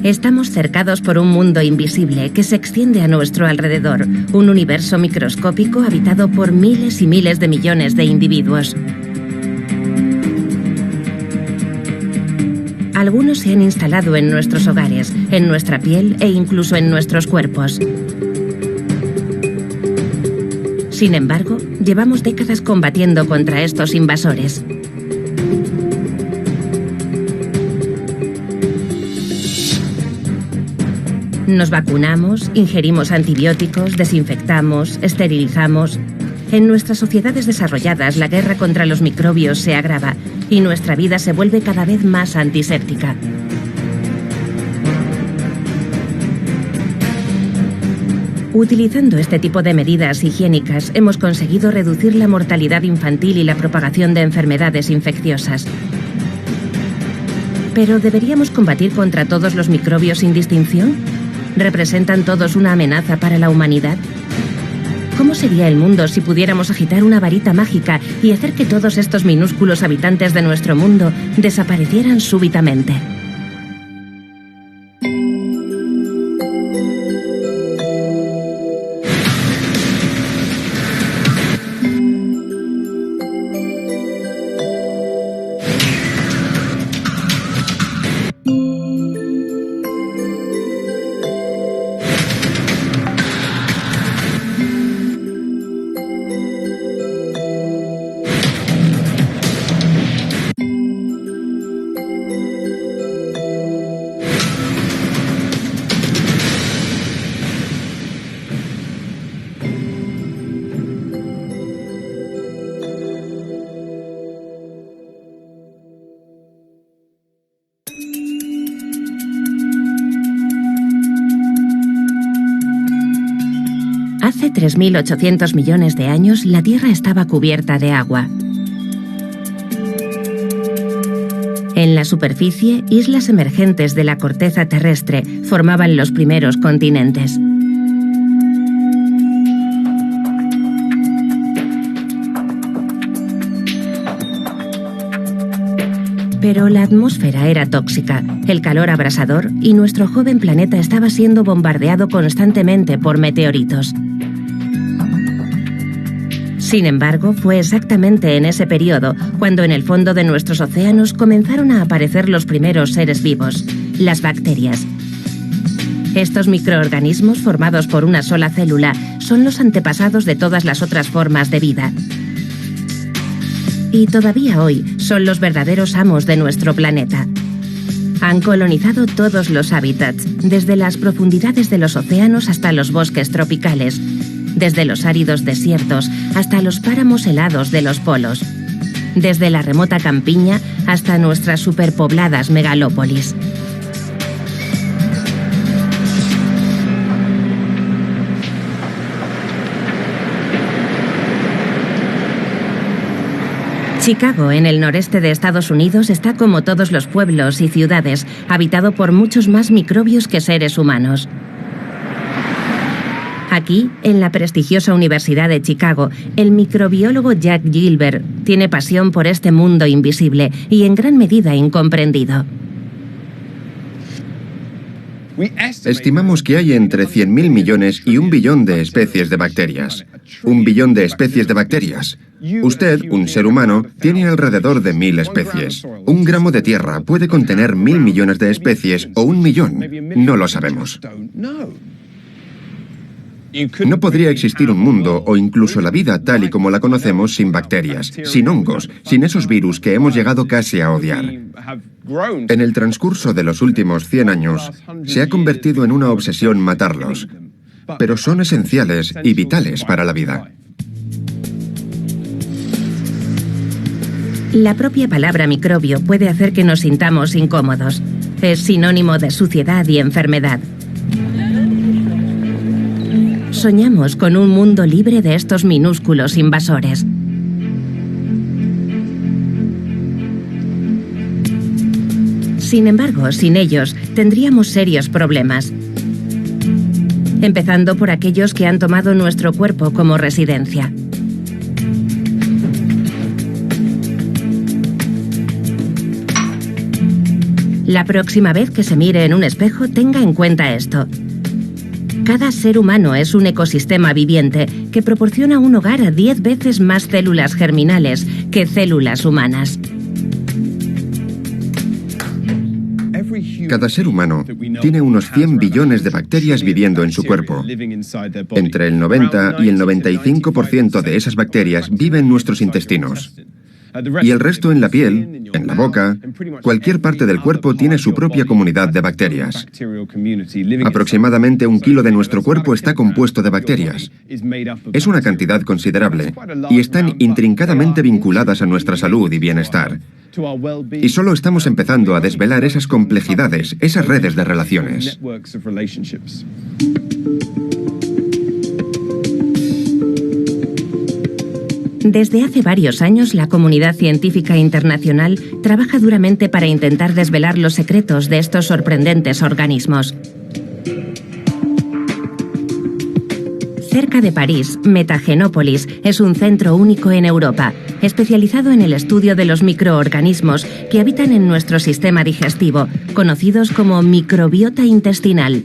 Estamos cercados por un mundo invisible que se extiende a nuestro alrededor, un universo microscópico habitado por miles y miles de millones de individuos. Algunos se han instalado en nuestros hogares, en nuestra piel e incluso en nuestros cuerpos. Sin embargo, llevamos décadas combatiendo contra estos invasores. Nos vacunamos, ingerimos antibióticos, desinfectamos, esterilizamos. En nuestras sociedades desarrolladas, la guerra contra los microbios se agrava y nuestra vida se vuelve cada vez más antiséptica. Utilizando este tipo de medidas higiénicas, hemos conseguido reducir la mortalidad infantil y la propagación de enfermedades infecciosas. ¿Pero deberíamos combatir contra todos los microbios sin distinción? ¿Representan todos una amenaza para la humanidad? ¿Cómo sería el mundo si pudiéramos agitar una varita mágica y hacer que todos estos minúsculos habitantes de nuestro mundo desaparecieran súbitamente? Hace 3.800 millones de años, la Tierra estaba cubierta de agua. En la superficie, islas emergentes de la corteza terrestre formaban los primeros continentes. Pero la atmósfera era tóxica, el calor abrasador y nuestro joven planeta estaba siendo bombardeado constantemente por meteoritos. Sin embargo, fue exactamente en ese periodo cuando en el fondo de nuestros océanos comenzaron a aparecer los primeros seres vivos, las bacterias. Estos microorganismos formados por una sola célula son los antepasados de todas las otras formas de vida. Y todavía hoy son los verdaderos amos de nuestro planeta. Han colonizado todos los hábitats, desde las profundidades de los océanos hasta los bosques tropicales, desde los áridos desiertos hasta los páramos helados de los polos, desde la remota campiña hasta nuestras superpobladas megalópolis. Chicago, en el noreste de Estados Unidos, está como todos los pueblos y ciudades, habitado por muchos más microbios que seres humanos. Aquí, en la prestigiosa Universidad de Chicago, el microbiólogo Jack Gilbert tiene pasión por este mundo invisible y en gran medida incomprendido. Estimamos que hay entre 100.000 millones y 1 billón de especies de bacterias. 1 billón de especies de bacterias. Usted, un ser humano, tiene alrededor de 1.000 especies. 1 gramo de tierra puede contener 1.000 millones de especies o 1 millón. No lo sabemos. No podría existir un mundo o incluso la vida tal y como la conocemos sin bacterias, sin hongos, sin esos virus que hemos llegado casi a odiar. En el transcurso de los últimos 100 años, se ha convertido en una obsesión matarlos, pero son esenciales y vitales para la vida. La propia palabra microbio puede hacer que nos sintamos incómodos. Es sinónimo de suciedad y enfermedad. Soñamos con un mundo libre de estos minúsculos invasores. Sin embargo, sin ellos, tendríamos serios problemas. Empezando por aquellos que han tomado nuestro cuerpo como residencia. La próxima vez que se mire en un espejo, tenga en cuenta esto. Cada ser humano es un ecosistema viviente que proporciona un hogar a 10 veces más células germinales que células humanas. Cada ser humano tiene unos 100 billones de bacterias viviendo en su cuerpo. Entre el 90 y el 95% de esas bacterias viven en nuestros intestinos. Y el resto en la piel, en la boca, cualquier parte del cuerpo tiene su propia comunidad de bacterias. Aproximadamente 1 kilo de nuestro cuerpo está compuesto de bacterias. Es una cantidad considerable y están intrincadamente vinculadas a nuestra salud y bienestar. Y solo estamos empezando a desvelar esas complejidades, esas redes de relaciones. Desde hace varios años, la comunidad científica internacional trabaja duramente para intentar desvelar los secretos de estos sorprendentes organismos. Cerca de París, Metagenopolis es un centro único en Europa, especializado en el estudio de los microorganismos que habitan en nuestro sistema digestivo, conocidos como microbiota intestinal.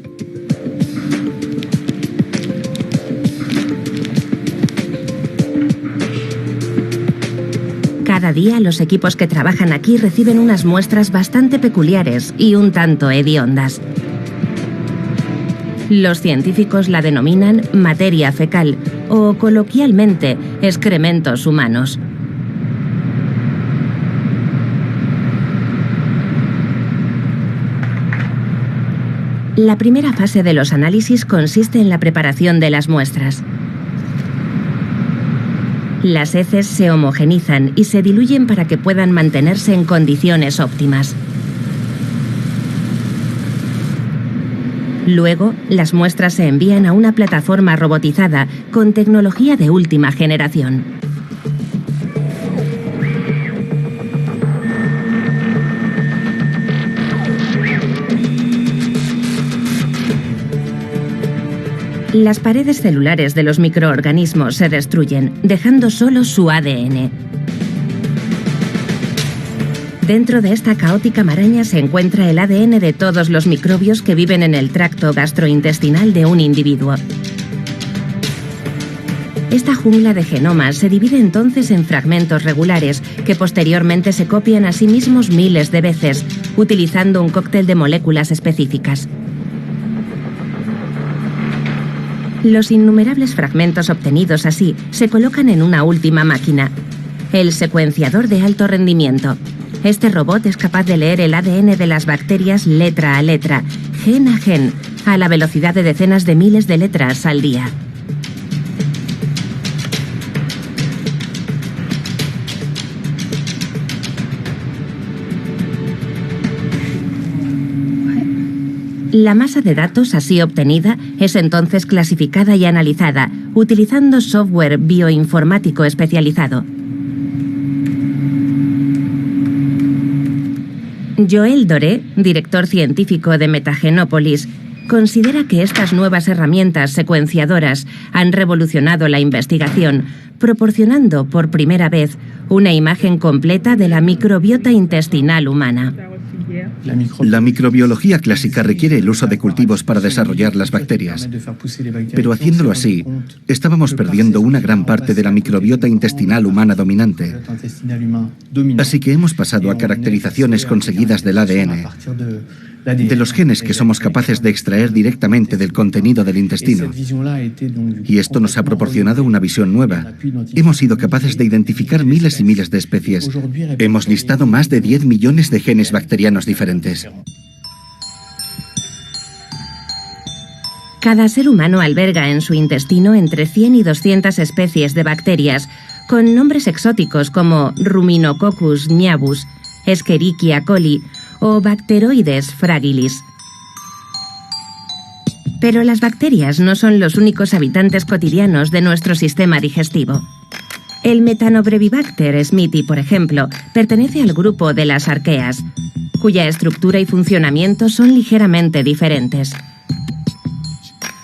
Cada día los equipos que trabajan aquí reciben unas muestras bastante peculiares y un tanto hediondas. Los científicos la denominan materia fecal o, coloquialmente, excrementos humanos. La primera fase de los análisis consiste en la preparación de las muestras. Las heces se homogenizan y se diluyen para que puedan mantenerse en condiciones óptimas. Luego, las muestras se envían a una plataforma robotizada con tecnología de última generación. Las paredes celulares de los microorganismos se destruyen, dejando solo su ADN. Dentro de esta caótica maraña se encuentra el ADN de todos los microbios que viven en el tracto gastrointestinal de un individuo. Esta jungla de genomas se divide entonces en fragmentos regulares que posteriormente se copian a sí mismos miles de veces, utilizando un cóctel de moléculas específicas. Los innumerables fragmentos obtenidos así se colocan en una última máquina, el secuenciador de alto rendimiento. Este robot es capaz de leer el ADN de las bacterias letra a letra, gen a gen, a la velocidad de decenas de miles de letras al día. La masa de datos así obtenida es entonces clasificada y analizada, utilizando software bioinformático especializado. Joël Doré, director científico de Metagenopolis, considera que estas nuevas herramientas secuenciadoras han revolucionado la investigación, proporcionando por primera vez una imagen completa de la microbiota intestinal humana. La microbiología clásica requiere el uso de cultivos para desarrollar las bacterias, pero haciéndolo así, estábamos perdiendo una gran parte de la microbiota intestinal humana dominante. Así que hemos pasado a caracterizaciones conseguidas del ADN, de los genes que somos capaces de extraer directamente del contenido del intestino. Y esto nos ha proporcionado una visión nueva. Hemos sido capaces de identificar miles y miles de especies. Hemos listado más de 10 millones de genes bacterianos diferentes. Cada ser humano alberga en su intestino entre 100 y 200 especies de bacterias, con nombres exóticos como Ruminococcus niavus, Escherichia coli o Bacteroides fragilis. Pero las bacterias no son los únicos habitantes cotidianos de nuestro sistema digestivo. El Methanobrevibacter smithii, por ejemplo, pertenece al grupo de las arqueas, cuya estructura y funcionamiento son ligeramente diferentes.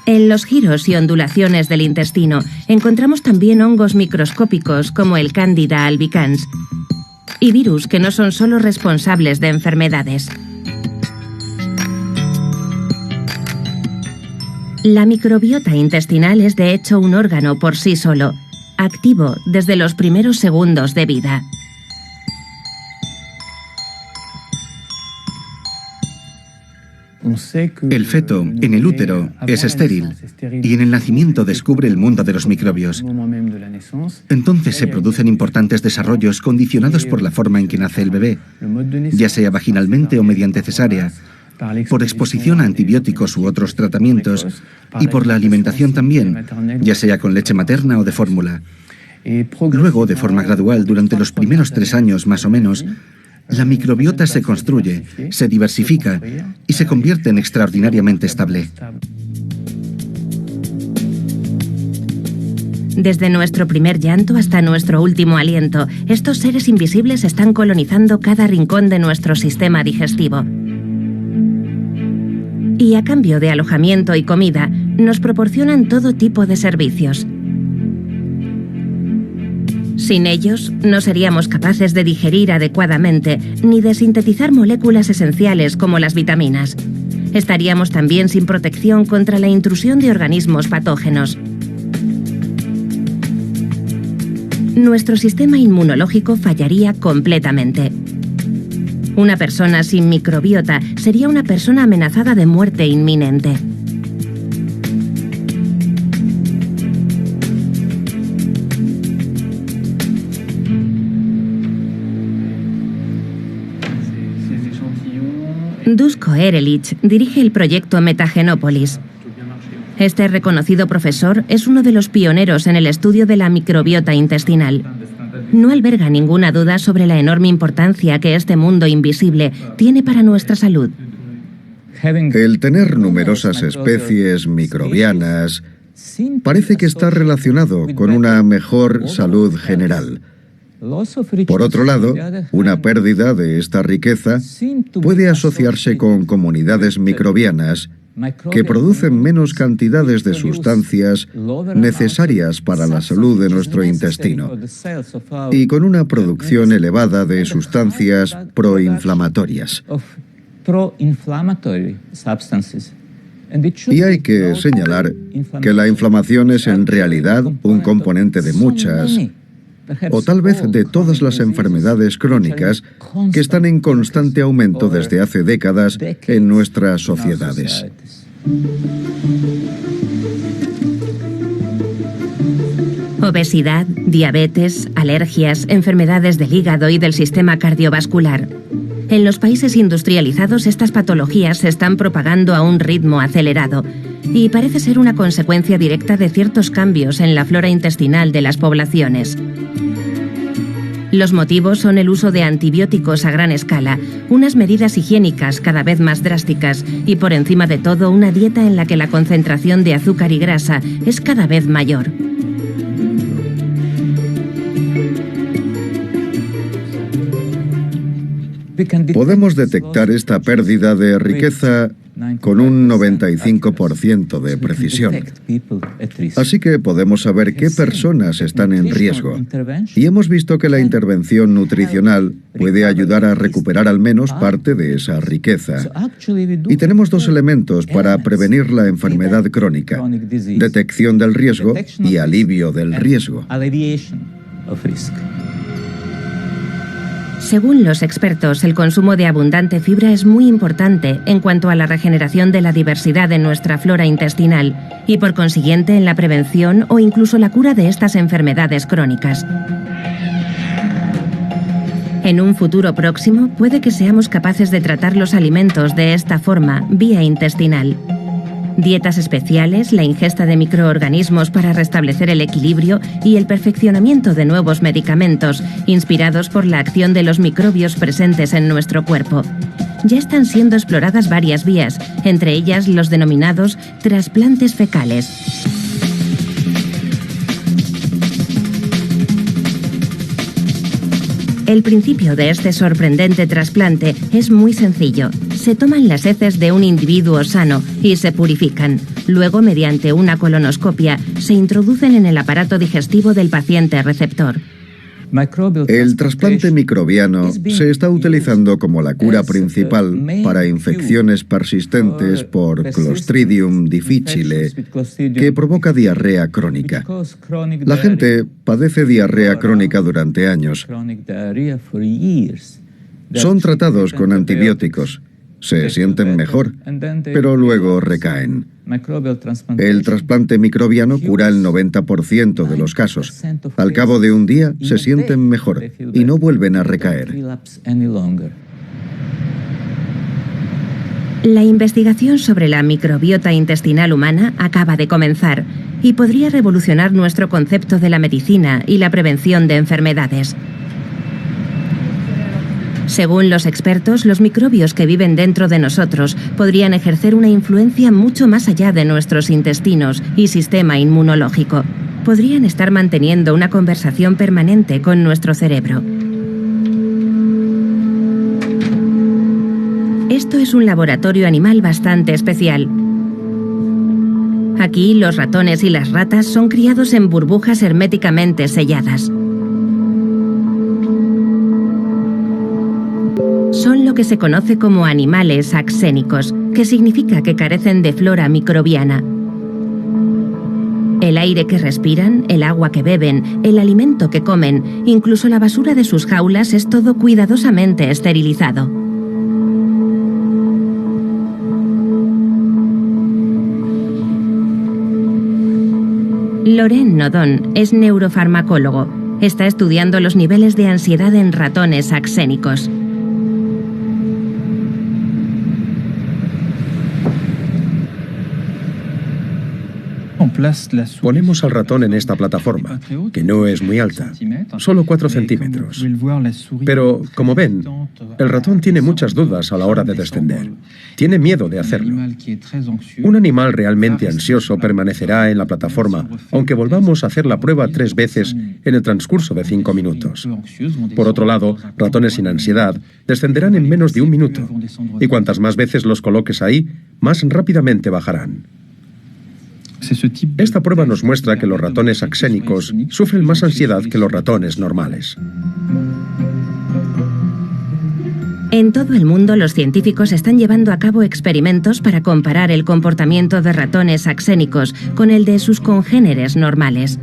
En los giros y ondulaciones del intestino encontramos también hongos microscópicos como el Candida albicans y virus que no son solo responsables de enfermedades. La microbiota intestinal es de hecho un órgano por sí solo, activo desde los primeros segundos de vida. El feto, en el útero, es estéril y en el nacimiento descubre el mundo de los microbios. Entonces se producen importantes desarrollos condicionados por la forma en que nace el bebé, ya sea vaginalmente o mediante cesárea, por exposición a antibióticos u otros tratamientos y por la alimentación también, ya sea con leche materna o de fórmula. Luego, de forma gradual, durante los primeros 3 años más o menos, la microbiota se construye, se diversifica y se convierte en extraordinariamente estable. Desde nuestro primer llanto hasta nuestro último aliento, estos seres invisibles están colonizando cada rincón de nuestro sistema digestivo. Y a cambio de alojamiento y comida, nos proporcionan todo tipo de servicios. Sin ellos, no seríamos capaces de digerir adecuadamente ni de sintetizar moléculas esenciales como las vitaminas. Estaríamos también sin protección contra la intrusión de organismos patógenos. Nuestro sistema inmunológico fallaría completamente. Una persona sin microbiota sería una persona amenazada de muerte inminente. Duško Erelić dirige el proyecto Metagenópolis. Este reconocido profesor es uno de los pioneros en el estudio de la microbiota intestinal. No alberga ninguna duda sobre la enorme importancia que este mundo invisible tiene para nuestra salud. El tener numerosas especies microbianas parece que está relacionado con una mejor salud general. Por otro lado, una pérdida de esta riqueza puede asociarse con comunidades microbianas que producen menos cantidades de sustancias necesarias para la salud de nuestro intestino y con una producción elevada de sustancias proinflamatorias. Y hay que señalar que la inflamación es en realidad un componente de muchas, o tal vez de todas las enfermedades crónicas que están en constante aumento desde hace décadas en nuestras sociedades. Obesidad, diabetes, alergias, enfermedades del hígado y del sistema cardiovascular. En los países industrializados estas patologías se están propagando a un ritmo acelerado y parece ser una consecuencia directa de ciertos cambios en la flora intestinal de las poblaciones. Los motivos son el uso de antibióticos a gran escala, unas medidas higiénicas cada vez más drásticas y, por encima de todo, una dieta en la que la concentración de azúcar y grasa es cada vez mayor. Podemos detectar esta pérdida de riqueza con un 95% de precisión. Así que podemos saber qué personas están en riesgo. Y hemos visto que la intervención nutricional puede ayudar a recuperar al menos parte de esa riqueza. Y tenemos 2 elementos para prevenir la enfermedad crónica: detección del riesgo y alivio del riesgo. Según los expertos, el consumo de abundante fibra es muy importante en cuanto a la regeneración de la diversidad de nuestra flora intestinal y, por consiguiente, en la prevención o incluso la cura de estas enfermedades crónicas. En un futuro próximo, puede que seamos capaces de tratar los alimentos de esta forma, vía intestinal. Dietas especiales, la ingesta de microorganismos para restablecer el equilibrio y el perfeccionamiento de nuevos medicamentos, inspirados por la acción de los microbios presentes en nuestro cuerpo. Ya están siendo exploradas varias vías, entre ellas los denominados trasplantes fecales. El principio de este sorprendente trasplante es muy sencillo. Se toman las heces de un individuo sano y se purifican. Luego, mediante una colonoscopia, se introducen en el aparato digestivo del paciente receptor. El trasplante microbiano se está utilizando como la cura principal para infecciones persistentes por Clostridium difficile, que provoca diarrea crónica. La gente padece diarrea crónica durante años. Son tratados con antibióticos. Se sienten mejor, pero luego recaen. El trasplante microbiano cura el 90% de los casos. Al cabo de un día se sienten mejor y no vuelven a recaer. La investigación sobre la microbiota intestinal humana acaba de comenzar y podría revolucionar nuestro concepto de la medicina y la prevención de enfermedades. Según los expertos, los microbios que viven dentro de nosotros podrían ejercer una influencia mucho más allá de nuestros intestinos y sistema inmunológico. Podrían estar manteniendo una conversación permanente con nuestro cerebro. Esto es un laboratorio animal bastante especial. Aquí, los ratones y las ratas son criados en burbujas herméticamente selladas. Son lo que se conoce como animales axénicos, que significa que carecen de flora microbiana. El aire que respiran, el agua que beben, el alimento que comen, incluso la basura de sus jaulas es todo cuidadosamente esterilizado. Laurent Nodon es neurofarmacólogo. Está estudiando los niveles de ansiedad en ratones axénicos. Ponemos al ratón en esta plataforma, que no es muy alta, solo 4 centímetros. Pero, como ven, el ratón tiene muchas dudas a la hora de descender. Tiene miedo de hacerlo. Un animal realmente ansioso permanecerá en la plataforma, aunque volvamos a hacer la prueba 3 veces en el transcurso de 5 minutos. Por otro lado, ratones sin ansiedad descenderán en menos de 1 minuto, y cuantas más veces los coloques ahí, más rápidamente bajarán. Esta prueba nos muestra que los ratones axénicos sufren más ansiedad que los ratones normales. En todo el mundo, los científicos están llevando a cabo experimentos para comparar el comportamiento de ratones axénicos con el de sus congéneres normales.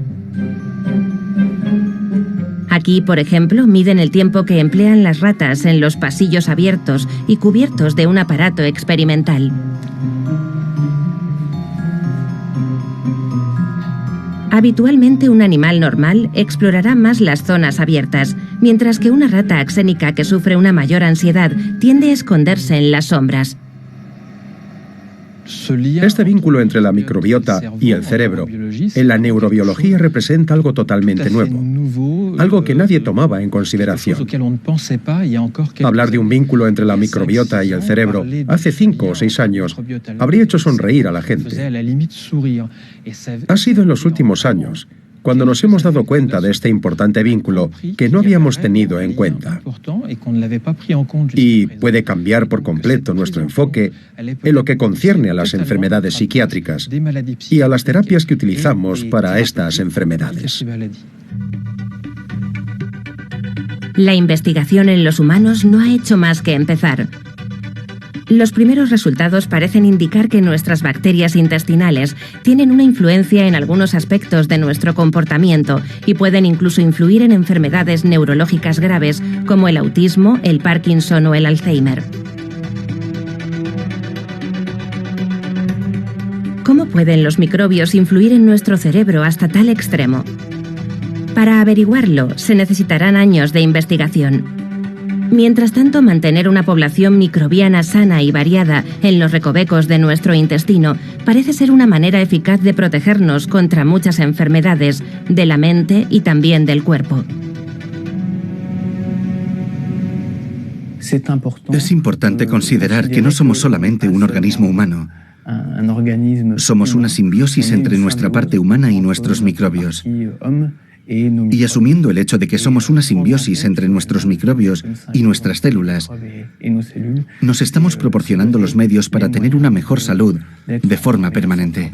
Aquí, por ejemplo, miden el tiempo que emplean las ratas en los pasillos abiertos y cubiertos de un aparato experimental. Habitualmente un animal normal explorará más las zonas abiertas, mientras que una rata axénica que sufre una mayor ansiedad tiende a esconderse en las sombras. Este vínculo entre la microbiota y el cerebro en la neurobiología representa algo totalmente nuevo, algo que nadie tomaba en consideración. Hablar de un vínculo entre la microbiota y el cerebro hace 5 o 6 años habría hecho sonreír a la gente. Ha sido en los últimos años cuando nos hemos dado cuenta de este importante vínculo que no habíamos tenido en cuenta. Y puede cambiar por completo nuestro enfoque en lo que concierne a las enfermedades psiquiátricas y a las terapias que utilizamos para estas enfermedades. La investigación en los humanos no ha hecho más que empezar. Los primeros resultados parecen indicar que nuestras bacterias intestinales tienen una influencia en algunos aspectos de nuestro comportamiento y pueden incluso influir en enfermedades neurológicas graves como el autismo, el Parkinson o el Alzheimer. ¿Cómo pueden los microbios influir en nuestro cerebro hasta tal extremo? Para averiguarlo, se necesitarán años de investigación. Mientras tanto, mantener una población microbiana sana y variada en los recovecos de nuestro intestino parece ser una manera eficaz de protegernos contra muchas enfermedades de la mente y también del cuerpo. Es importante considerar que no somos solamente un organismo humano. Somos una simbiosis entre nuestra parte humana y nuestros microbios. Y asumiendo el hecho de que somos una simbiosis entre nuestros microbios y nuestras células, nos estamos proporcionando los medios para tener una mejor salud de forma permanente.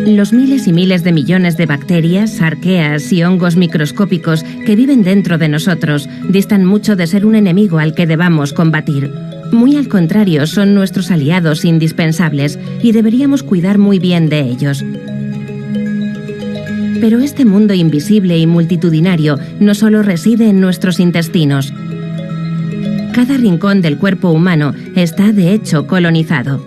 Los miles y miles de millones de bacterias, arqueas y hongos microscópicos que viven dentro de nosotros distan mucho de ser un enemigo al que debamos combatir. Muy al contrario, son nuestros aliados indispensables y deberíamos cuidar muy bien de ellos. Pero este mundo invisible y multitudinario no solo reside en nuestros intestinos. Cada rincón del cuerpo humano está, de hecho, colonizado.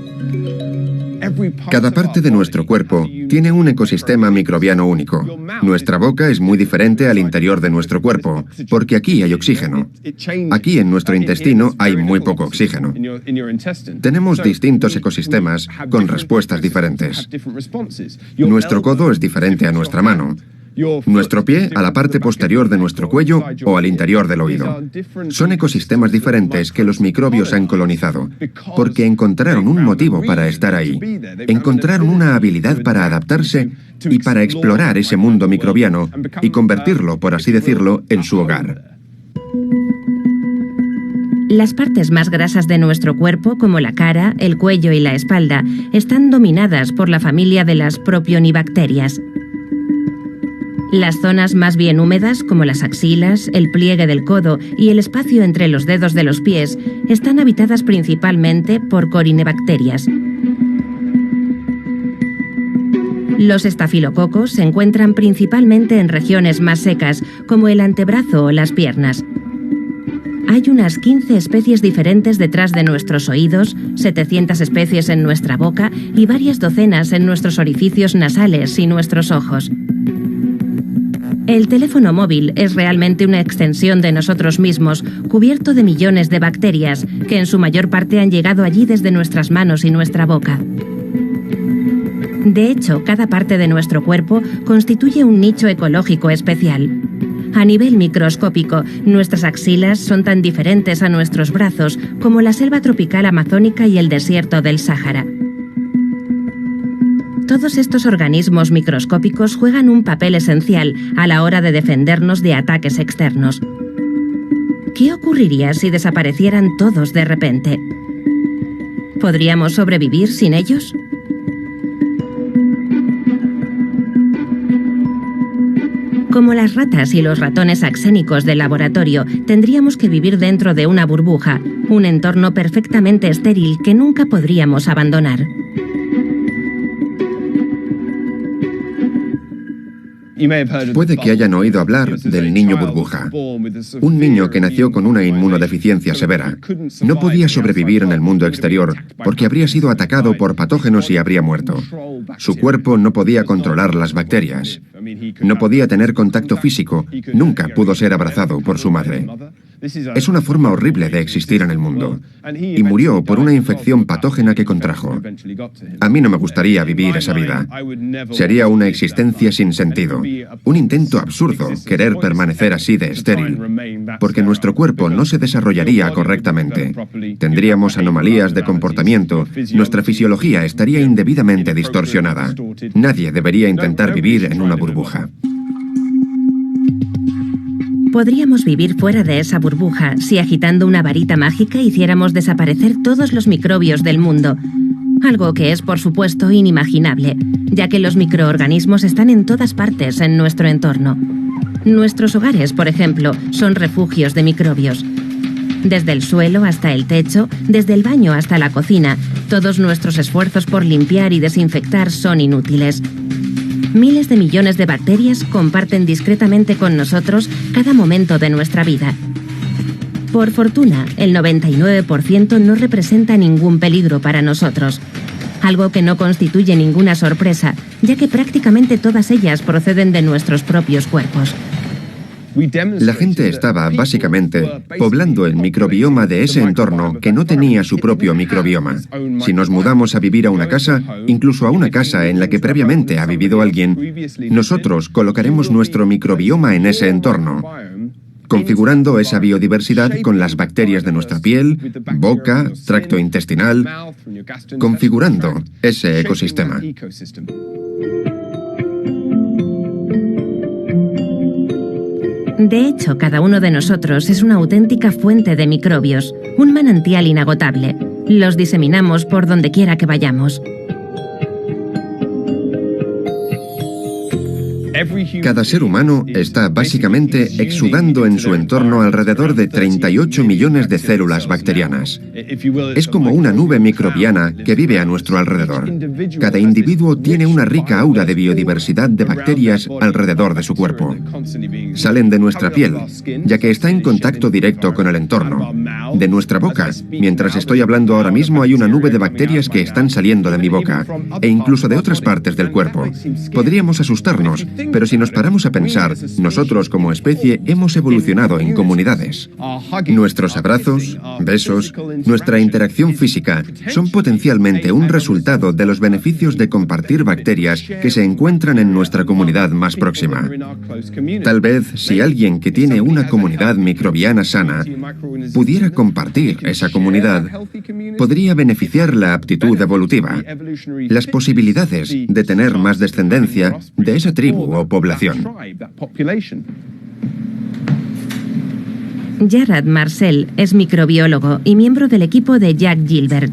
Cada parte de nuestro cuerpo tiene un ecosistema microbiano único. Nuestra boca es muy diferente al interior de nuestro cuerpo, porque aquí hay oxígeno. Aquí en nuestro intestino hay muy poco oxígeno. Tenemos distintos ecosistemas con respuestas diferentes. Nuestro codo es diferente a nuestra mano. Nuestro pie a la parte posterior de nuestro cuello o al interior del oído. Son ecosistemas diferentes que los microbios han colonizado, porque encontraron un motivo para estar ahí. Encontraron una habilidad para adaptarse y para explorar ese mundo microbiano y convertirlo, por así decirlo, en su hogar. Las partes más grasas de nuestro cuerpo, como la cara, el cuello y la espalda, están dominadas por la familia de las propionibacterias. Las zonas más bien húmedas, como las axilas, el pliegue del codo y el espacio entre los dedos de los pies, están habitadas principalmente por corinebacterias. Los estafilococos se encuentran principalmente en regiones más secas, como el antebrazo o las piernas. Hay unas 15 especies diferentes detrás de nuestros oídos, 700 especies en nuestra boca y varias docenas en nuestros orificios nasales y nuestros ojos. El teléfono móvil es realmente una extensión de nosotros mismos, cubierto de millones de bacterias, que en su mayor parte han llegado allí desde nuestras manos y nuestra boca. De hecho, cada parte de nuestro cuerpo constituye un nicho ecológico especial. A nivel microscópico, nuestras axilas son tan diferentes a nuestros brazos como la selva tropical amazónica y el desierto del Sáhara. Todos estos organismos microscópicos juegan un papel esencial a la hora de defendernos de ataques externos. ¿Qué ocurriría si desaparecieran todos de repente? ¿Podríamos sobrevivir sin ellos? Como las ratas y los ratones axénicos del laboratorio, tendríamos que vivir dentro de una burbuja, un entorno perfectamente estéril que nunca podríamos abandonar. Puede que hayan oído hablar del niño burbuja. Un niño que nació con una inmunodeficiencia severa. No podía sobrevivir en el mundo exterior porque habría sido atacado por patógenos y habría muerto. Su cuerpo no podía controlar las bacterias. No podía tener contacto físico. Nunca pudo ser abrazado por su madre. Es una forma horrible de existir en el mundo. Y murió por una infección patógena que contrajo. A mí no me gustaría vivir esa vida. Sería una existencia sin sentido. Un intento absurdo querer permanecer así de estéril. Porque nuestro cuerpo no se desarrollaría correctamente. Tendríamos anomalías de comportamiento. Nuestra fisiología estaría indebidamente distorsionada. Nadie debería intentar vivir en una burbuja. Podríamos vivir fuera de esa burbuja si agitando una varita mágica hiciéramos desaparecer todos los microbios del mundo. Algo que es, por supuesto, inimaginable, ya que los microorganismos están en todas partes en nuestro entorno. Nuestros hogares, por ejemplo, son refugios de microbios. Desde el suelo hasta el techo, desde el baño hasta la cocina, todos nuestros esfuerzos por limpiar y desinfectar son inútiles. Miles de millones de bacterias comparten discretamente con nosotros cada momento de nuestra vida. Por fortuna, el 99% no representa ningún peligro para nosotros, algo que no constituye ninguna sorpresa, ya que prácticamente todas ellas proceden de nuestros propios cuerpos. La gente estaba, básicamente, poblando el microbioma de ese entorno que no tenía su propio microbioma. Si nos mudamos a vivir a una casa, incluso a una casa en la que previamente ha vivido alguien, nosotros colocaremos nuestro microbioma en ese entorno, configurando esa biodiversidad con las bacterias de nuestra piel, boca, tracto intestinal, configurando ese ecosistema. De hecho, cada uno de nosotros es una auténtica fuente de microbios, un manantial inagotable. Los diseminamos por donde quiera que vayamos. Cada ser humano está básicamente exudando en su entorno alrededor de 38 millones de células bacterianas. Es como una nube microbiana que vive a nuestro alrededor. Cada individuo tiene una rica aura de biodiversidad de bacterias alrededor de su cuerpo. Salen de nuestra piel, ya que está en contacto directo con el entorno. De nuestra boca. Mientras estoy hablando ahora mismo hay una nube de bacterias que están saliendo de mi boca, e incluso de otras partes del cuerpo. Podríamos asustarnos, pero si nos paramos a pensar, nosotros como especie hemos evolucionado en comunidades. Nuestros abrazos, besos, nuestra interacción física son potencialmente un resultado de los beneficios de compartir bacterias que se encuentran en nuestra comunidad más próxima. Tal vez si alguien que tiene una comunidad microbiana sana pudiera compartir esa comunidad, podría beneficiar la aptitud evolutiva, las posibilidades de tener más descendencia de esa tribu o población. Jarrad Marcel es microbiólogo y miembro del equipo de Jack Gilbert.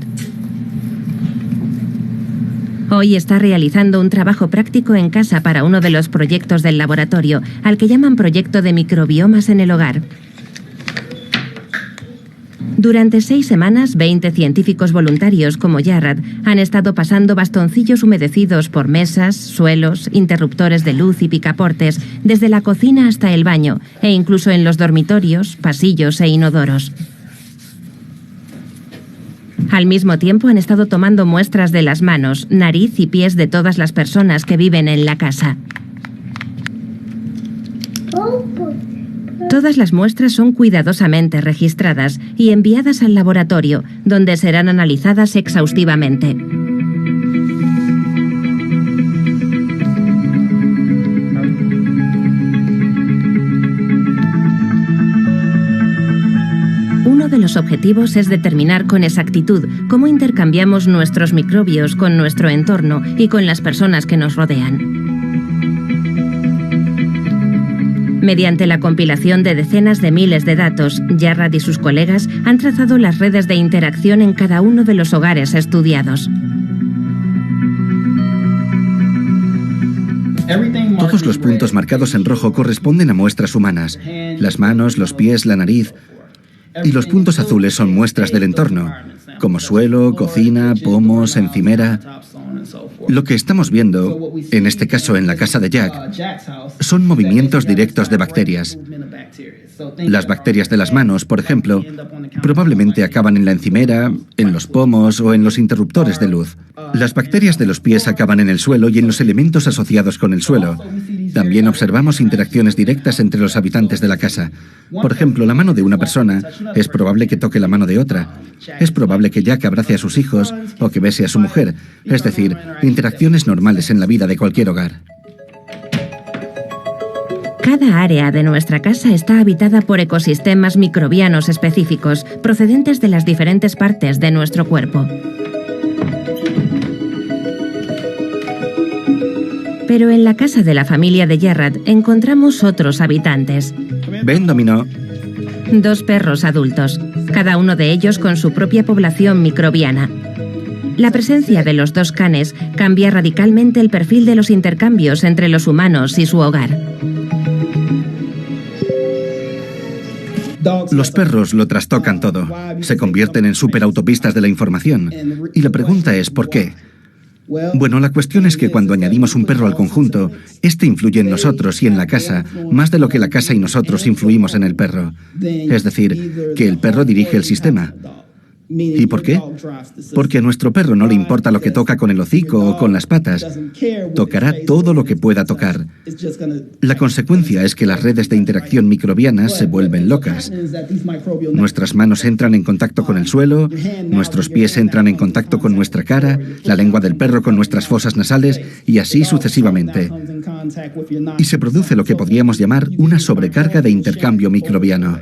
Hoy está realizando un trabajo práctico en casa para uno de los proyectos del laboratorio, al que llaman Proyecto de Microbiomas en el Hogar. Durante 6 semanas, 20 científicos voluntarios como Jarrad han estado pasando bastoncillos humedecidos por mesas, suelos, interruptores de luz y picaportes, desde la cocina hasta el baño, e incluso en los dormitorios, pasillos e inodoros. Al mismo tiempo han estado tomando muestras de las manos, nariz y pies de todas las personas que viven en la casa. Todas las muestras son cuidadosamente registradas y enviadas al laboratorio, donde serán analizadas exhaustivamente. Uno de los objetivos es determinar con exactitud cómo intercambiamos nuestros microbios con nuestro entorno y con las personas que nos rodean. Mediante la compilación de decenas de miles de datos, Jarrad y sus colegas han trazado las redes de interacción en cada uno de los hogares estudiados. Todos los puntos marcados en rojo corresponden a muestras humanas: las manos, los pies, la nariz. Y los puntos azules son muestras del entorno, como suelo, cocina, pomos, encimera. Lo que estamos viendo, en este caso en la casa de Jack, son movimientos directos de bacterias. Las bacterias de las manos, por ejemplo, probablemente acaban en la encimera, en los pomos o en los interruptores de luz. Las bacterias de los pies acaban en el suelo y en los elementos asociados con el suelo. También observamos interacciones directas entre los habitantes de la casa. Por ejemplo, la mano de una persona es probable que toque la mano de otra. Es probable que Jack abrace a sus hijos o que bese a su mujer. Es decir, interacciones normales en la vida de cualquier hogar. Cada área de nuestra casa está habitada por ecosistemas microbianos específicos, procedentes de las diferentes partes de nuestro cuerpo. Pero en la casa de la familia de Jarrad encontramos otros habitantes. Ven, Dominó. 2 perros adultos, cada uno de ellos con su propia población microbiana. La presencia de los 2 canes cambia radicalmente el perfil de los intercambios entre los humanos y su hogar. Los perros lo trastocan todo. Se convierten en superautopistas de la información. Y la pregunta es, ¿por qué? Bueno, la cuestión es que cuando añadimos un perro al conjunto, este influye en nosotros y en la casa más de lo que la casa y nosotros influimos en el perro. Es decir, que el perro dirige el sistema. ¿Y por qué? Porque a nuestro perro no le importa lo que toca con el hocico o con las patas. Tocará todo lo que pueda tocar. La consecuencia es que las redes de interacción microbianas se vuelven locas. Nuestras manos entran en contacto con el suelo, nuestros pies entran en contacto con nuestra cara, la lengua del perro con nuestras fosas nasales y así sucesivamente. Y se produce lo que podríamos llamar una sobrecarga de intercambio microbiano.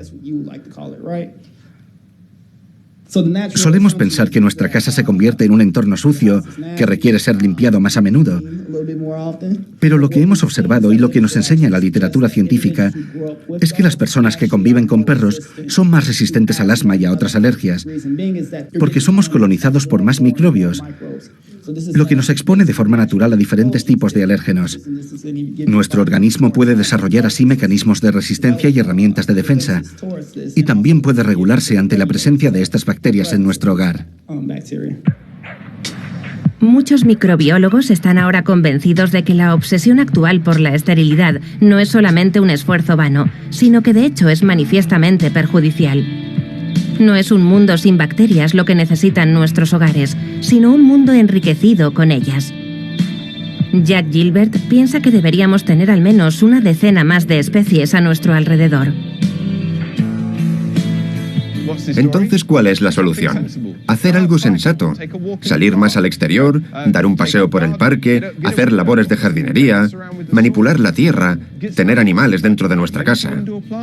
Solemos pensar que nuestra casa se convierte en un entorno sucio que requiere ser limpiado más a menudo. Pero lo que hemos observado y lo que nos enseña la literatura científica es que las personas que conviven con perros son más resistentes al asma y a otras alergias, porque somos colonizados por más microbios. lo que nos expone de forma natural a diferentes tipos de alérgenos. Nuestro organismo puede desarrollar así mecanismos de resistencia y herramientas de defensa, y también puede regularse ante la presencia de estas bacterias en nuestro hogar. Muchos microbiólogos están ahora convencidos de que la obsesión actual por la esterilidad no es solamente un esfuerzo vano, sino que de hecho es manifiestamente perjudicial. No es un mundo sin bacterias lo que necesitan nuestros hogares, sino un mundo enriquecido con ellas. Jack Gilbert piensa que deberíamos tener al menos una decena más de especies a nuestro alrededor. Entonces, ¿cuál es la solución? Hacer algo sensato. Salir más al exterior, dar un paseo por el parque, hacer labores de jardinería, manipular la tierra, tener animales dentro de nuestra casa.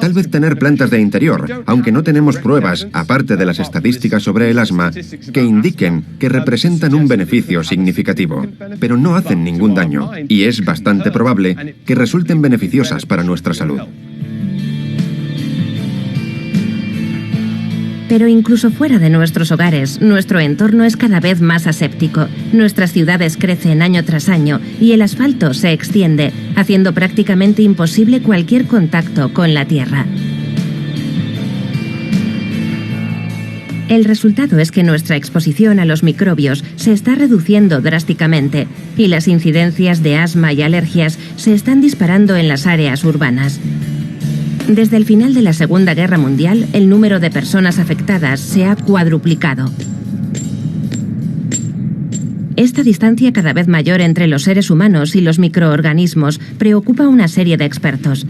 Tal vez tener plantas de interior, aunque no tenemos pruebas, aparte de las estadísticas sobre el asma, que indiquen que representan un beneficio significativo. Pero no hacen ningún daño, y es bastante probable que resulten beneficiosas para nuestra salud. Pero incluso fuera de nuestros hogares, nuestro entorno es cada vez más aséptico. Nuestras ciudades crecen año tras año y el asfalto se extiende, haciendo prácticamente imposible cualquier contacto con la tierra. El resultado es que nuestra exposición a los microbios se está reduciendo drásticamente y las incidencias de asma y alergias se están disparando en las áreas urbanas. Desde el final de la Segunda Guerra Mundial, el número de personas afectadas se ha cuadruplicado. Esta distancia cada vez mayor entre los seres humanos y los microorganismos preocupa a una serie de expertos.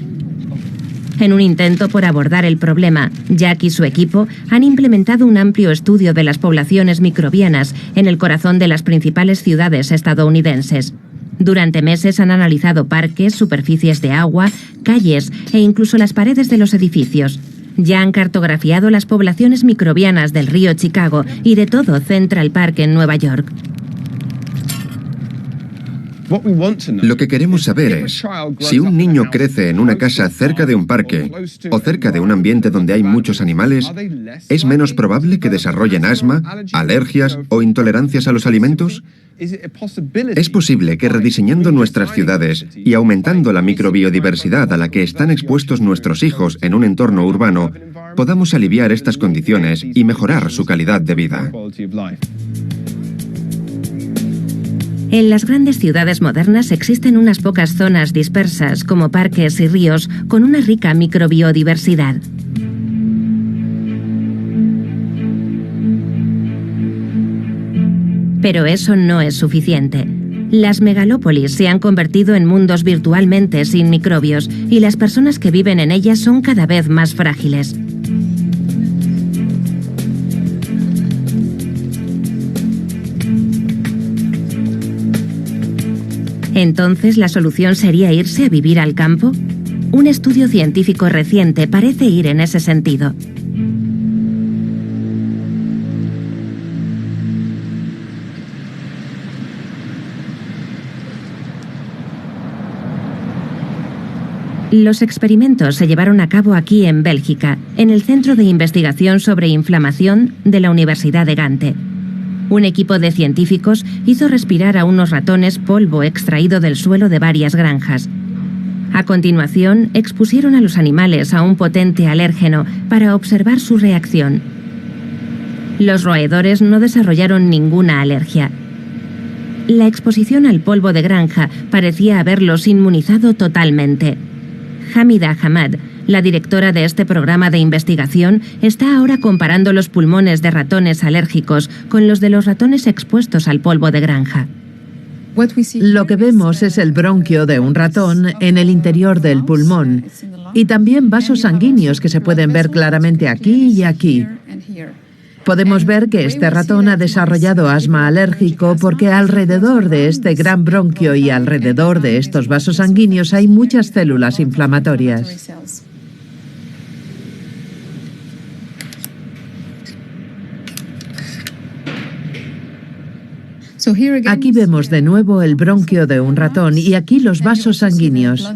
En un intento por abordar el problema, Jack y su equipo han implementado un amplio estudio de las poblaciones microbianas en el corazón de las principales ciudades estadounidenses. Durante meses han analizado parques, superficies de agua, calles e incluso las paredes de los edificios. Ya han cartografiado las poblaciones microbianas del río Chicago y de todo Central Park en Nueva York. Lo que queremos saber es, si un niño crece en una casa cerca de un parque o cerca de un ambiente donde hay muchos animales, ¿es menos probable que desarrollen asma, alergias o intolerancias a los alimentos? ¿Es posible que rediseñando nuestras ciudades y aumentando la microbiodiversidad a la que están expuestos nuestros hijos en un entorno urbano, podamos aliviar estas condiciones y mejorar su calidad de vida? En las grandes ciudades modernas existen unas pocas zonas dispersas, como parques y ríos, con una rica microbiodiversidad. Pero eso no es suficiente. Las megalópolis se han convertido en mundos virtualmente sin microbios y las personas que viven en ellas son cada vez más frágiles. ¿Entonces la solución sería irse a vivir al campo? Un estudio científico reciente parece ir en ese sentido. Los experimentos se llevaron a cabo aquí en Bélgica, en el Centro de Investigación sobre Inflamación de la Universidad de Gante. Un equipo de científicos hizo respirar a unos ratones polvo extraído del suelo de varias granjas. A continuación, expusieron a los animales a un potente alérgeno para observar su reacción. Los roedores no desarrollaron ninguna alergia. La exposición al polvo de granja parecía haberlos inmunizado totalmente. Hamida Hamad, la directora de este programa de investigación, está ahora comparando los pulmones de ratones alérgicos con los de los ratones expuestos al polvo de granja. Lo que vemos es el bronquio de un ratón en el interior del pulmón y también vasos sanguíneos que se pueden ver claramente aquí y aquí. Podemos ver que este ratón ha desarrollado asma alérgico porque alrededor de este gran bronquio y alrededor de estos vasos sanguíneos hay muchas células inflamatorias. Aquí vemos de nuevo el bronquio de un ratón y aquí los vasos sanguíneos.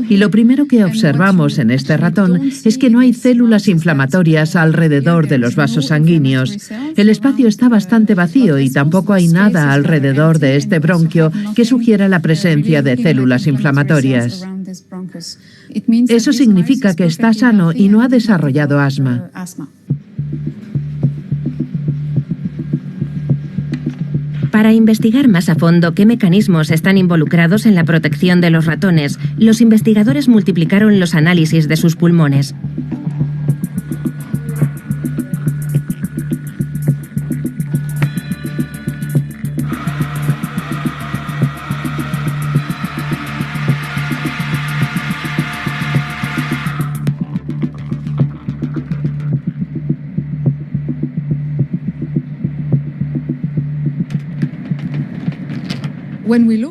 Y lo primero que observamos en este ratón es que no hay células inflamatorias alrededor de los vasos sanguíneos. El espacio está bastante vacío y tampoco hay nada alrededor de este bronquio que sugiera la presencia de células inflamatorias. Eso significa que está sano y no ha desarrollado asma. Para investigar más a fondo qué mecanismos están involucrados en la protección de los ratones, los investigadores multiplicaron los análisis de sus pulmones.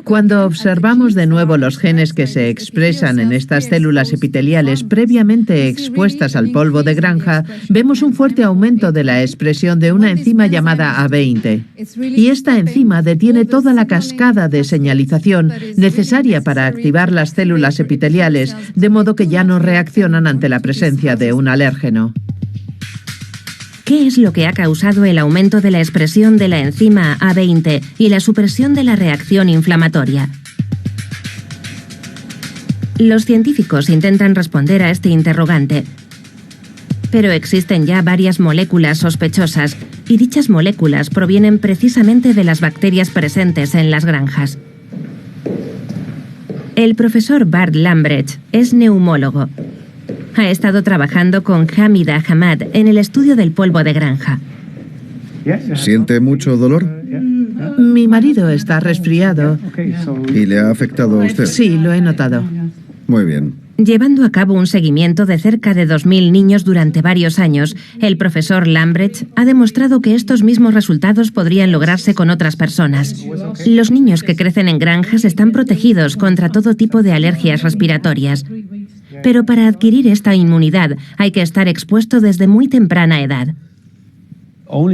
Cuando observamos de nuevo los genes que se expresan en estas células epiteliales previamente expuestas al polvo de granja, vemos un fuerte aumento de la expresión de una enzima llamada A20. Y esta enzima detiene toda la cascada de señalización necesaria para activar las células epiteliales, de modo que ya no reaccionan ante la presencia de un alérgeno. ¿Qué es lo que ha causado el aumento de la expresión de la enzima A20 y la supresión de la reacción inflamatoria? Los científicos intentan responder a este interrogante, pero existen ya varias moléculas sospechosas y dichas moléculas provienen precisamente de las bacterias presentes en las granjas. El profesor Bart Lambrecht es neumólogo. Ha estado trabajando con Hamida Hamad en el estudio del polvo de granja. ¿Siente mucho dolor? Mi marido está resfriado. ¿Y le ha afectado a usted? Sí, lo he notado. Muy bien. Llevando a cabo un seguimiento de cerca de 2.000 niños durante varios años, el profesor Lambrecht ha demostrado que estos mismos resultados podrían lograrse con otras personas. Los niños que crecen en granjas están protegidos contra todo tipo de alergias respiratorias. Pero para adquirir esta inmunidad hay que estar expuesto desde muy temprana edad.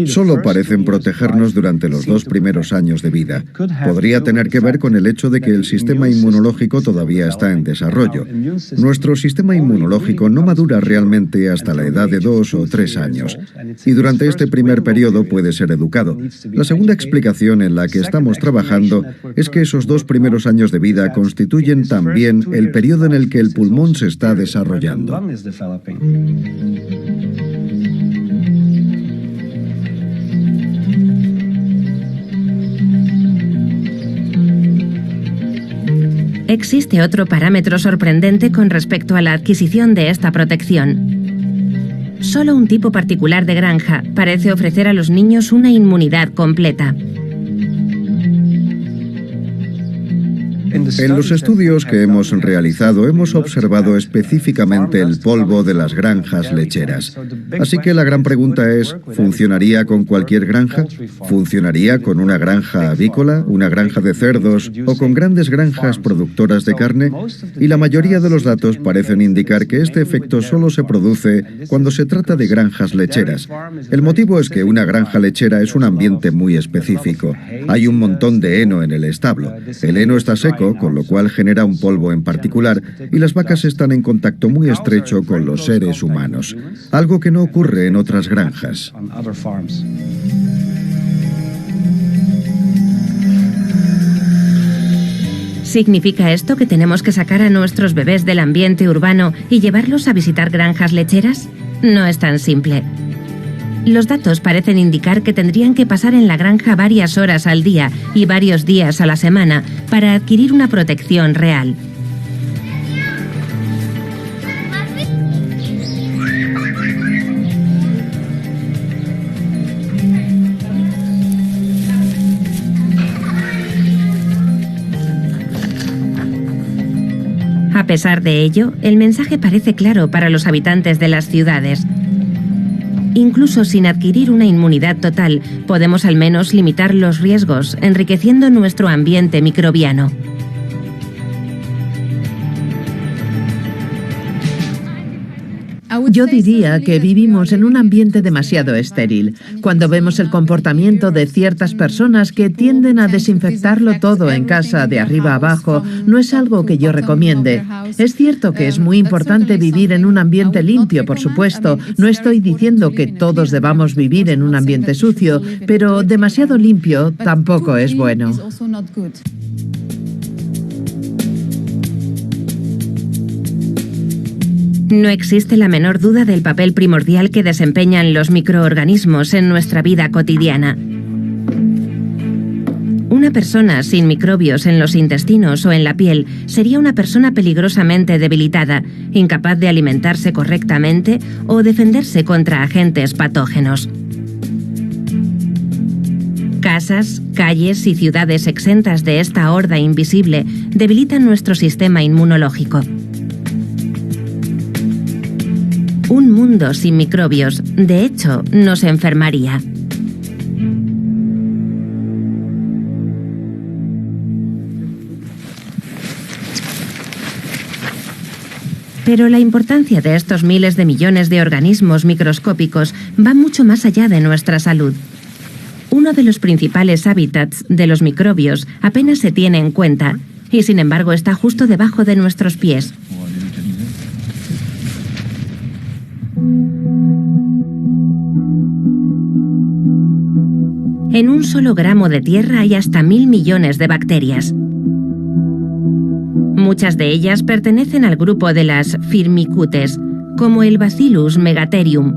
Solo parecen protegernos durante los 2 primeros años de vida. Podría tener que ver con el hecho de que el sistema inmunológico todavía está en desarrollo. Nuestro sistema inmunológico no madura realmente hasta la edad de 2 o 3 años. Y durante este primer periodo puede ser educado. La segunda explicación en la que estamos trabajando es que esos 2 primeros años de vida constituyen también el periodo en el que el pulmón se está desarrollando. Existe otro parámetro sorprendente con respecto a la adquisición de esta protección. Solo un tipo particular de granja parece ofrecer a los niños una inmunidad completa. En los estudios que hemos realizado hemos observado específicamente el polvo de las granjas lecheras. Así que la gran pregunta es, ¿funcionaría con cualquier granja? ¿Funcionaría con una granja avícola, una granja de cerdos o con grandes granjas productoras de carne? Y la mayoría de los datos parecen indicar que este efecto solo se produce cuando se trata de granjas lecheras. El motivo es que una granja lechera es un ambiente muy específico. Hay un montón de heno en el establo. El heno está seco, con lo cual genera un polvo en particular, y las vacas están en contacto muy estrecho con los seres humanos, algo que no ocurre en otras granjas. ¿Significa esto que tenemos que sacar a nuestros bebés del ambiente urbano y llevarlos a visitar granjas lecheras? No es tan simple. Los datos parecen indicar que tendrían que pasar en la granja varias horas al día y varios días a la semana para adquirir una protección real. A pesar de ello, el mensaje parece claro para los habitantes de las ciudades. Incluso sin adquirir una inmunidad total, podemos al menos limitar los riesgos, enriqueciendo nuestro ambiente microbiano. Yo diría que vivimos en un ambiente demasiado estéril. Cuando vemos el comportamiento de ciertas personas que tienden a desinfectarlo todo en casa de arriba a abajo, no es algo que yo recomiende. Es cierto que es muy importante vivir en un ambiente limpio, por supuesto. No estoy diciendo que todos debamos vivir en un ambiente sucio, pero demasiado limpio tampoco es bueno. No existe la menor duda del papel primordial que desempeñan los microorganismos en nuestra vida cotidiana. Una persona sin microbios en los intestinos o en la piel sería una persona peligrosamente debilitada, incapaz de alimentarse correctamente o defenderse contra agentes patógenos. Casas, calles y ciudades exentas de esta horda invisible debilitan nuestro sistema inmunológico. Un mundo sin microbios, de hecho, nos enfermaría. Pero la importancia de estos miles de millones de organismos microscópicos va mucho más allá de nuestra salud. Uno de los principales hábitats de los microbios apenas se tiene en cuenta, y sin embargo está justo debajo de nuestros pies. En un solo gramo de tierra hay hasta 1000 millones de bacterias. Muchas de ellas pertenecen al grupo de las Firmicutes, como el Bacillus megatherium.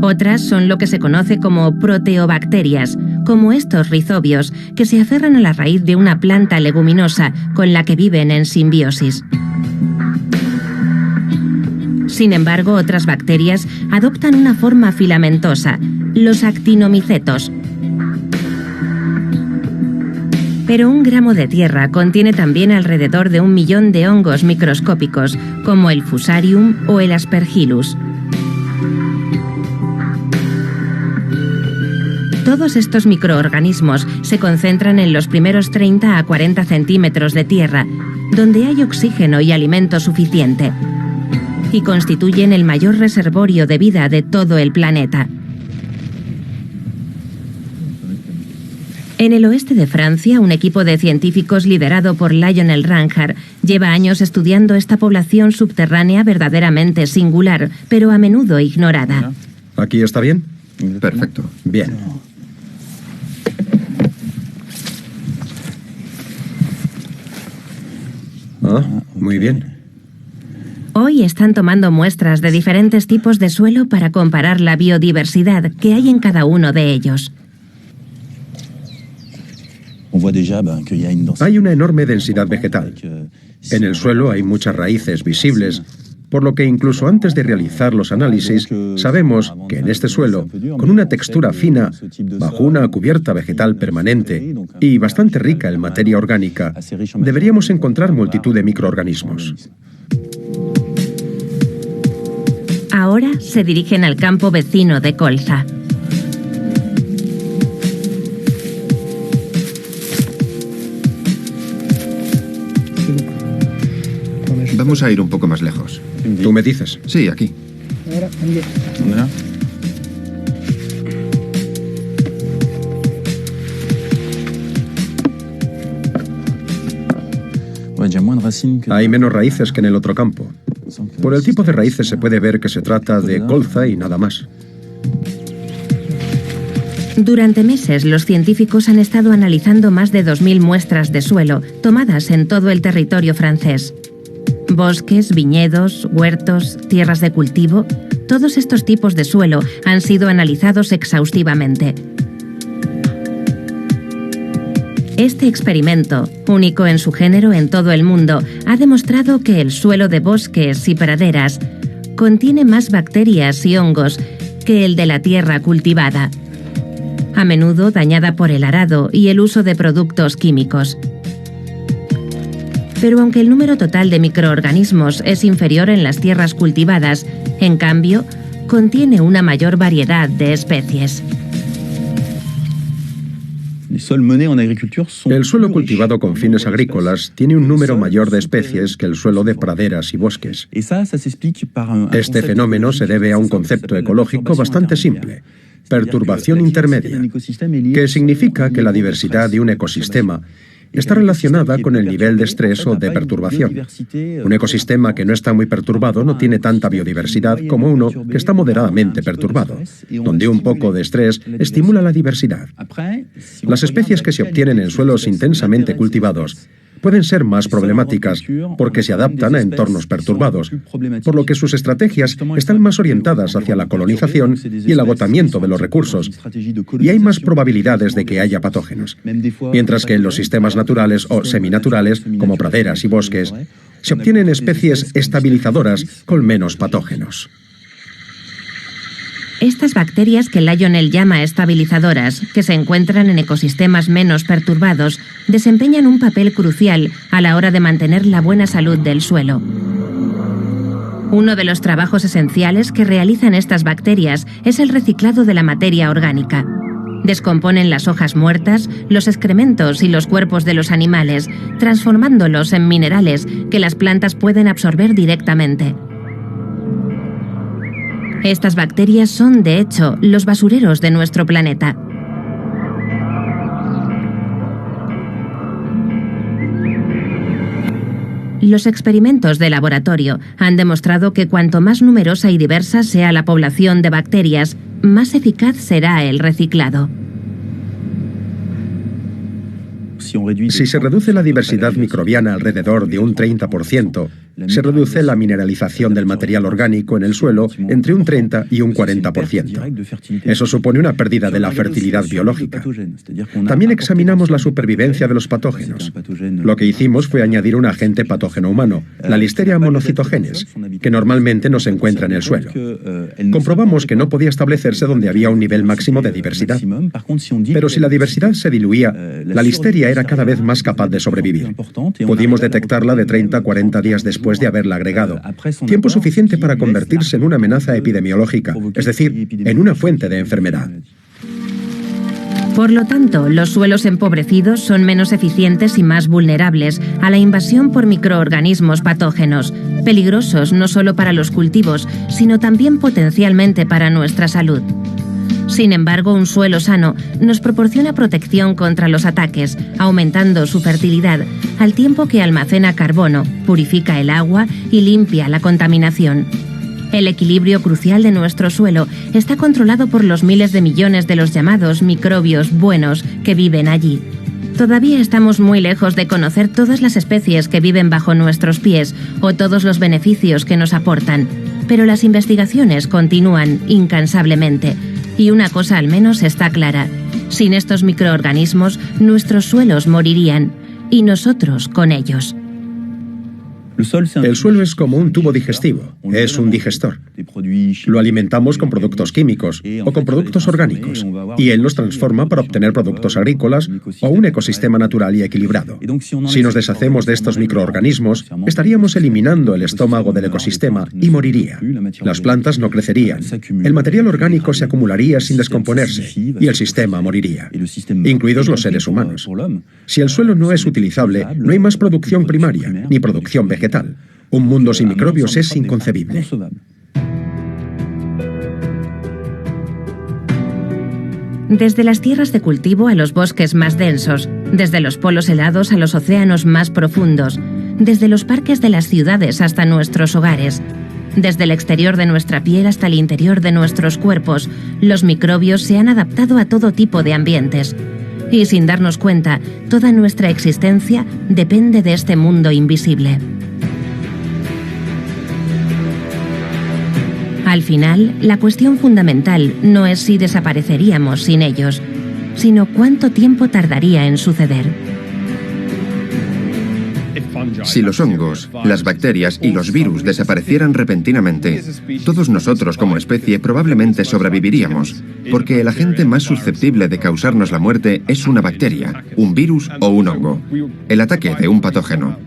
Otras son lo que se conoce como proteobacterias, como estos rizobios, que se aferran a la raíz de una planta leguminosa con la que viven en simbiosis. Sin embargo, otras bacterias adoptan una forma filamentosa, los actinomicetos. Pero un gramo de tierra contiene también alrededor de 1 millón de hongos microscópicos, como el Fusarium o el Aspergillus. Todos estos microorganismos se concentran en los primeros 30 a 40 centímetros de tierra, donde hay oxígeno y alimento suficiente, y constituyen el mayor reservorio de vida de todo el planeta. En el oeste de Francia, un equipo de científicos liderado por Lionel Ranger lleva años estudiando esta población subterránea verdaderamente singular, pero a menudo ignorada. ¿Aquí está bien? Perfecto. Bien. Muy bien. Hoy están tomando muestras de diferentes tipos de suelo para comparar la biodiversidad que hay en cada uno de ellos. Hay una enorme densidad vegetal. En el suelo hay muchas raíces visibles, por lo que incluso antes de realizar los análisis, sabemos que en este suelo, con una textura fina, bajo una cubierta vegetal permanente y bastante rica en materia orgánica, deberíamos encontrar multitud de microorganismos. Ahora se dirigen al campo vecino de colza. Vamos a ir un poco más lejos. ¿Tú me dices? Sí, aquí. Hay menos raíces que en el otro campo. Por el tipo de raíces se puede ver que se trata de colza y nada más. Durante meses, los científicos han estado analizando más de 2000 muestras de suelo tomadas en todo el territorio francés. Bosques, viñedos, huertos, tierras de cultivo, todos estos tipos de suelo han sido analizados exhaustivamente. Este experimento, único en su género en todo el mundo, ha demostrado que el suelo de bosques y praderas contiene más bacterias y hongos que el de la tierra cultivada, a menudo dañada por el arado y el uso de productos químicos. Pero aunque el número total de microorganismos es inferior en las tierras cultivadas, en cambio, contiene una mayor variedad de especies. El suelo cultivado con fines agrícolas tiene un número mayor de especies que el suelo de praderas y bosques. Este fenómeno se debe a un concepto ecológico bastante simple: perturbación intermedia, que significa que la diversidad de un ecosistema está relacionada con el nivel de estrés o de perturbación. Un ecosistema que no está muy perturbado no tiene tanta biodiversidad como uno que está moderadamente perturbado, donde un poco de estrés estimula la diversidad. Las especies que se obtienen en suelos intensamente cultivados pueden ser más problemáticas porque se adaptan a entornos perturbados, por lo que sus estrategias están más orientadas hacia la colonización y el agotamiento de los recursos, y hay más probabilidades de que haya patógenos. Mientras que en los sistemas naturales o seminaturales, como praderas y bosques, se obtienen especies estabilizadoras con menos patógenos. Estas bacterias que Lionel llama estabilizadoras, que se encuentran en ecosistemas menos perturbados, desempeñan un papel crucial a la hora de mantener la buena salud del suelo. Uno de los trabajos esenciales que realizan estas bacterias es el reciclado de la materia orgánica. Descomponen las hojas muertas, los excrementos y los cuerpos de los animales, transformándolos en minerales que las plantas pueden absorber directamente. Estas bacterias son, de hecho, los basureros de nuestro planeta. Los experimentos de laboratorio han demostrado que cuanto más numerosa y diversa sea la población de bacterias, más eficaz será el reciclado. Si se reduce la diversidad microbiana alrededor de un 30%, se reduce la mineralización del material orgánico en el suelo entre un 30 y un 40%. Eso supone una pérdida de la fertilidad biológica. También examinamos la supervivencia de los patógenos. Lo que hicimos fue añadir un agente patógeno humano, la Listeria monocytogenes, que normalmente no se encuentra en el suelo. Comprobamos que no podía establecerse donde había un nivel máximo de diversidad. Pero si la diversidad se diluía, la Listeria era cada vez más capaz de sobrevivir. Pudimos detectarla de 30 a 40 días después de haberla agregado, tiempo suficiente para convertirse en una amenaza epidemiológica, es decir, en una fuente de enfermedad. Por lo tanto, los suelos empobrecidos son menos eficientes y más vulnerables a la invasión por microorganismos patógenos, peligrosos no solo para los cultivos, sino también potencialmente para nuestra salud. Sin embargo, un suelo sano nos proporciona protección contra los ataques, aumentando su fertilidad, al tiempo que almacena carbono, purifica el agua y limpia la contaminación. El equilibrio crucial de nuestro suelo está controlado por los miles de millones de los llamados microbios buenos que viven allí. Todavía estamos muy lejos de conocer todas las especies que viven bajo nuestros pies o todos los beneficios que nos aportan, pero las investigaciones continúan incansablemente. Y una cosa al menos está clara: sin estos microorganismos, nuestros suelos morirían, y nosotros con ellos. El suelo es como un tubo digestivo, es un digestor. Lo alimentamos con productos químicos o con productos orgánicos, y él los transforma para obtener productos agrícolas o un ecosistema natural y equilibrado. Si nos deshacemos de estos microorganismos, estaríamos eliminando el estómago del ecosistema y moriría. Las plantas no crecerían, el material orgánico se acumularía sin descomponerse y el sistema moriría, incluidos los seres humanos. Si el suelo no es utilizable, no hay más producción primaria ni producción vegetal. Un mundo sin microbios es inconcebible. Desde las tierras de cultivo a los bosques más densos, desde los polos helados a los océanos más profundos, desde los parques de las ciudades hasta nuestros hogares, desde el exterior de nuestra piel hasta el interior de nuestros cuerpos, los microbios se han adaptado a todo tipo de ambientes. Y sin darnos cuenta, toda nuestra existencia depende de este mundo invisible. Al final, la cuestión fundamental no es si desapareceríamos sin ellos, sino cuánto tiempo tardaría en suceder. Si los hongos, las bacterias y los virus desaparecieran repentinamente, todos nosotros como especie probablemente sobreviviríamos, porque el agente más susceptible de causarnos la muerte es una bacteria, un virus o un hongo, el ataque de un patógeno.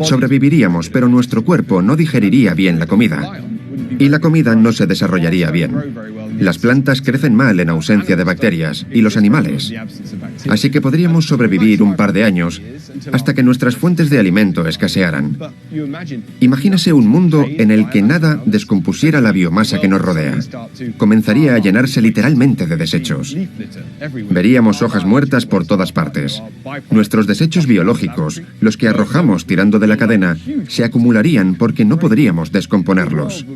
Sobreviviríamos, pero nuestro cuerpo no digeriría bien la comida, y la comida no se desarrollaría bien. Las plantas crecen mal en ausencia de bacterias, y los animales. Así que podríamos sobrevivir un par de años hasta que nuestras fuentes de alimento escasearan. Imagínese un mundo en el que nada descompusiera la biomasa que nos rodea. Comenzaría a llenarse literalmente de desechos. Veríamos hojas muertas por todas partes. Nuestros desechos biológicos, los que arrojamos tirando de la cadena, se acumularían porque no podríamos descomponerlos.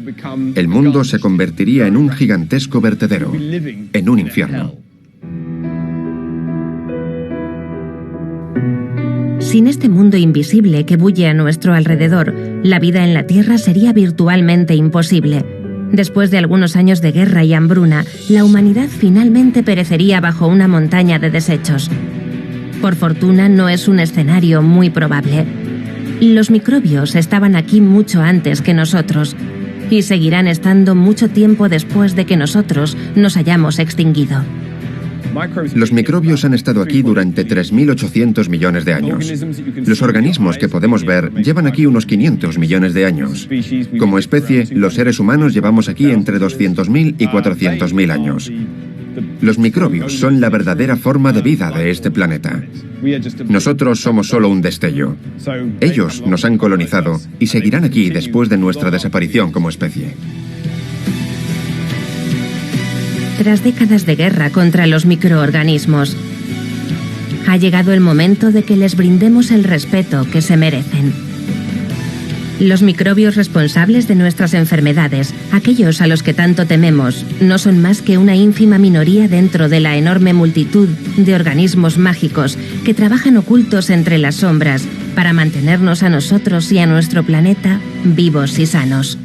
El mundo se convertiría en un gigantesco vertedero, en un infierno. Sin este mundo invisible que bulle a nuestro alrededor, la vida en la Tierra sería virtualmente imposible. Después de algunos años de guerra y hambruna, la humanidad finalmente perecería bajo una montaña de desechos. Por fortuna, no es un escenario muy probable. Los microbios estaban aquí mucho antes que nosotros y seguirán estando mucho tiempo después de que nosotros nos hayamos extinguido. Los microbios han estado aquí durante 3.800 millones de años. Los organismos que podemos ver llevan aquí unos 500 millones de años. Como especie, los seres humanos llevamos aquí entre 200.000 y 400.000 años. Los microbios son la verdadera forma de vida de este planeta. Nosotros somos solo un destello. Ellos nos han colonizado y seguirán aquí después de nuestra desaparición como especie. Tras décadas de guerra contra los microorganismos, ha llegado el momento de que les brindemos el respeto que se merecen. Los microbios responsables de nuestras enfermedades, aquellos a los que tanto tememos, no son más que una ínfima minoría dentro de la enorme multitud de organismos mágicos que trabajan ocultos entre las sombras para mantenernos a nosotros y a nuestro planeta vivos y sanos.